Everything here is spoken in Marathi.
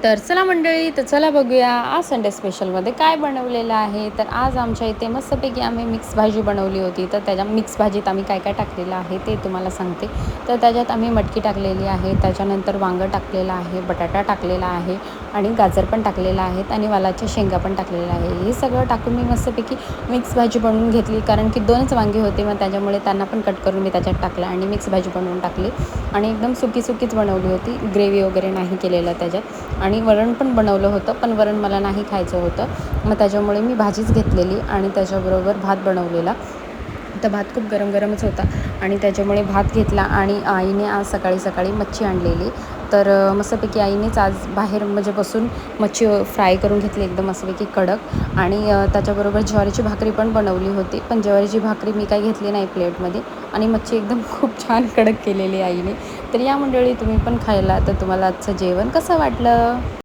तर चला मंडळी, तर चला बघूया आज संडे स्पेशलमध्ये काय बनवलेलं आहे. तर आज आमच्या इथे मस्तपैकी आम्ही मिक्स भाजी बनवली होती. तर त्याच्या मिक्स भाजीत आम्ही काय काय टाकलेलं आहे ते तुम्हाला सांगते. तर त्याच्यात आम्ही मटकी टाकलेली आहे, त्याच्यानंतर वांगं टाकलेलं आहे, बटाटा टाकलेला आहे आणि गाजर पण टाकलेलं आहेत आणि वालाच्या शेंगा पण टाकलेल्या आहे. हे सगळं टाकून मी मस्तपैकी मिक्स भाजी बनवून घेतली, कारण की 2च वांगी होते. मग त्याच्यामुळे त्यांना पण कट करून मी त्याच्यात टाकलं आणि मिक्स भाजी बनवून टाकली आणि एकदम सुकीच बनवली होती. ग्रेव्ही वगैरे नाही केलेलं त्याच्यात. आणि वरण पण बनवलं होतं, पण वरण मला नाही खायचं होतं. मग त्याच्यामुळे मी भाजीच घेतलेली आणि त्याच्याबरोबर भात बनवलेला. तर भात खूप गरमच होता आणि त्याच्यामुळे भात घेतला. आणि आईने आज सकाळी मच्छी आणलेली. तर मस्तपैकी आईनेच आज बाहेर म्हणजे बसून मच्छी फ्राय करून घेतली एकदम मस्तपैकी कडक. आणि त्याच्याबरोबर ज्वारीची भाकरी पण बनवली होती, पण ज्वारीची भाकरी मी काही घेतली नाही प्लेटमध्ये. आणि मच्छी एकदम खूप छान कडक केलेली आईने. तर या मंडळी, तुम्ही पण खायला. तर तुम्हाला आजचं जेवण कसं वाटलं?